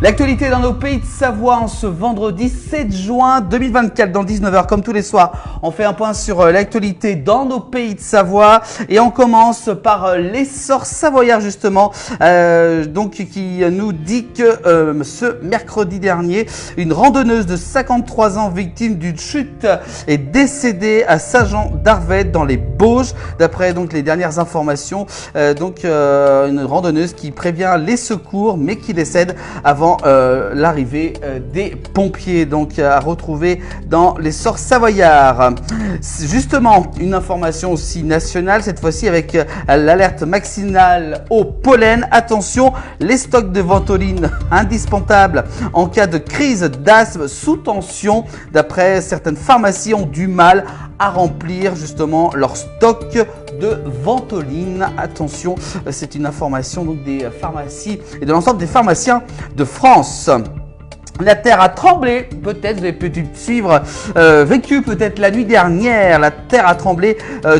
L'actualité dans nos pays de Savoie en ce vendredi 7 juin 2024 dans 19h comme tous les soirs. On fait un point sur l'actualité dans nos pays de Savoie et on commence par l'essor savoyard justement qui nous dit que ce mercredi dernier, une randonneuse de 53 ans victime d'une chute est décédée à Saint-Jean d'Arvède dans les Bauges. D'après donc les dernières informations, une randonneuse qui prévient les secours mais qui décède avant l'arrivée des pompiers, donc à retrouver dans l'essor savoyard. Justement, une information aussi nationale, cette fois-ci avec l'alerte maximale au pollen. Attention, les stocks de ventoline indispensables en cas de crise d'asthme sous tension. D'après certaines pharmacies ont du mal à remplir justement leur stock de ventoline. Attention, c'est une information donc des pharmacies et de l'ensemble des pharmaciens de France. La terre a tremblé, peut-être vous avez pu suivre, vécu peut-être la nuit dernière. La terre a tremblé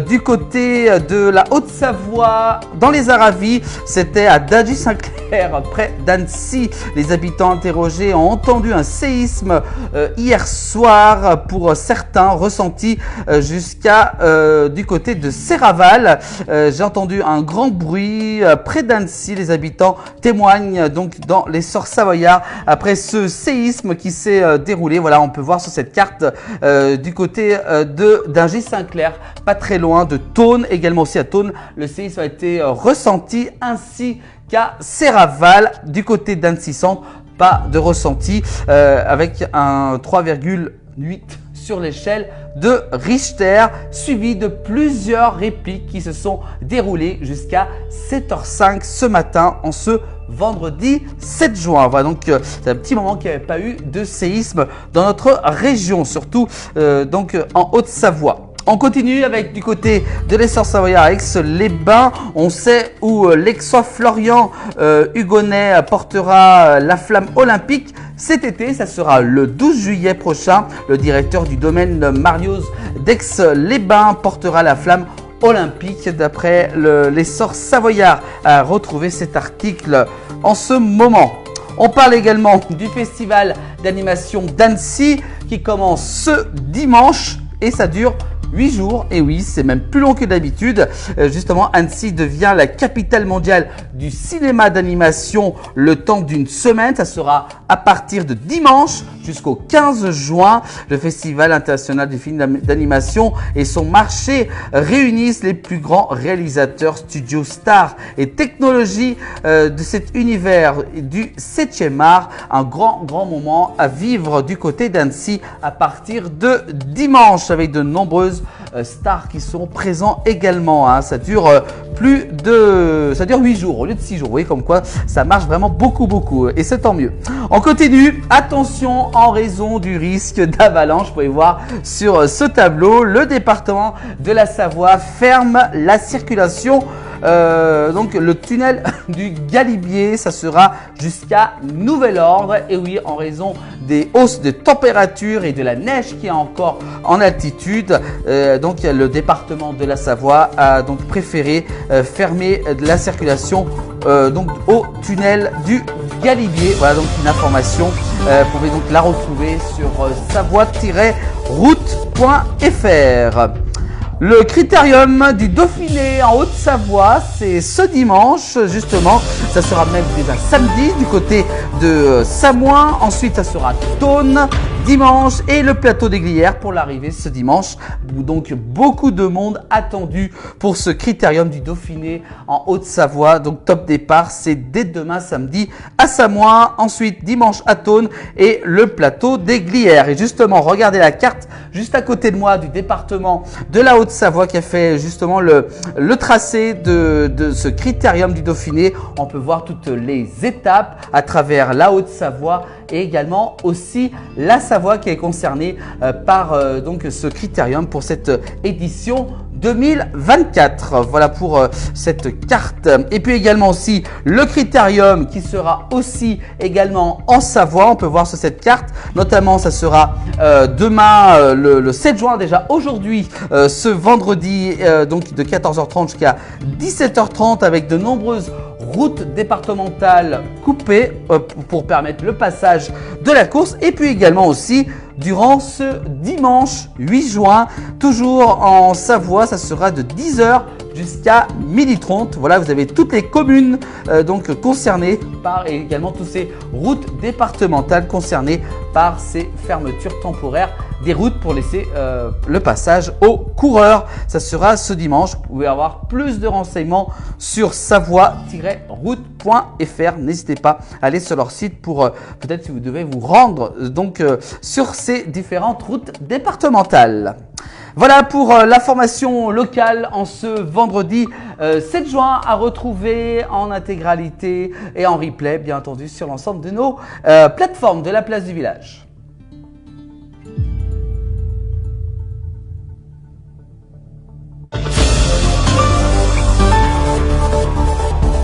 du côté de la Haute-Savoie, dans les Aravis. C'était à Dagy-Saint-Clair, près d'Annecy. Les habitants interrogés ont entendu un séisme hier soir, pour certains ressenti jusqu'à du côté de Serraval. J'ai entendu un grand bruit près d'Annecy. Les habitants témoignent donc dans l'essor savoyard après ce séisme qui s'est déroulé. Voilà, on peut voir sur cette carte du côté de Dagy-Saint-Clair, pas très loin de Thônes, également aussi à Thônes. Le séisme a été ressenti ainsi qu'à Serraval du côté d'Annecy Centre. Pas de ressenti avec un 3,8 sur l'échelle de Richter, suivi de plusieurs répliques qui se sont déroulées jusqu'à 7h05 ce matin en ce vendredi 7 juin. Voilà, donc c'est un petit moment qu'il n'y avait pas eu de séisme dans notre région, surtout en Haute-Savoie. On continue avec du côté de l'essor savoyard à Aix-les-Bains. On sait où l'ex-roi Florian Hugonnet portera la flamme olympique cet été. Ça sera le 12 juillet prochain. Le directeur du domaine Marius d'Aix-les-Bains portera la flamme olympique. D'après l'essor savoyard, a retrouvé cet article en ce moment. On parle également du festival d'animation d'Annecy qui commence ce dimanche et ça dure 8 jours, et oui, c'est même plus long que d'habitude. Justement, Annecy devient la capitale mondiale du cinéma d'animation le temps d'une semaine. Ça sera à partir de dimanche jusqu'au 15 juin. Le Festival international du film d'animation et son marché réunissent les plus grands réalisateurs, studios, stars et technologies de cet univers du 7e art. Un grand moment à vivre du côté d'Annecy à partir de dimanche avec de nombreuses stars qui sont présents également. Ça dure 8 jours au lieu de 6 jours. Vous voyez comme quoi ça marche vraiment beaucoup et c'est tant mieux. On continue. Attention en raison du risque d'avalanche. Vous pouvez voir sur ce tableau, le département de la Savoie ferme la circulation. Donc le tunnel du Galibier, ça sera jusqu'à nouvel ordre. Et oui, en raison des hausses de température et de la neige qui est encore en altitude, le département de la Savoie a donc préféré fermer la circulation au tunnel du Galibier. Voilà donc une information. Vous pouvez donc la retrouver sur savoie-route.fr. Le critérium du Dauphiné en Haute-Savoie, c'est ce dimanche, justement. Ça sera même déjà samedi du côté de Samoin. Ensuite, ça sera Thônes dimanche et le plateau des Glières pour l'arrivée ce dimanche. Donc, beaucoup de monde attendu pour ce critérium du Dauphiné en Haute-Savoie. Donc, top départ, c'est dès demain samedi à Samoin. Ensuite, dimanche à Thônes et le plateau des Glières. Et justement, regardez la carte juste à côté de moi du département de la Haute-Savoie qui a fait justement le tracé de ce critérium du Dauphiné. On peut voir toutes les étapes à travers la Haute-Savoie et également aussi la Savoie qui est concernée par ce critérium pour cette édition 2024. Voilà pour cette carte. Et puis également aussi le critérium qui sera aussi également en Savoie. On peut voir sur cette carte, notamment ça sera demain le 7 juin déjà aujourd'hui, ce vendredi donc de 14h30 jusqu'à 17h30 avec de nombreuses routes départementales coupées pour permettre le passage de la course. Et puis également aussi durant ce dimanche 8 juin, toujours en Savoie, ça sera de 10h jusqu'à 12h30. Voilà, vous avez toutes les communes donc concernées par et également toutes ces routes départementales concernées par ces fermetures temporaires des routes pour laisser le passage aux coureurs. Ça sera ce dimanche. Vous pouvez avoir plus de renseignements sur savoie-route.fr. N'hésitez pas à aller sur leur site pour peut-être si vous devez vous rendre donc sur ces différentes routes départementales. Voilà pour l'information locale en ce vendredi 7 juin à retrouver en intégralité et en replay bien entendu sur l'ensemble de nos plateformes de la place du village.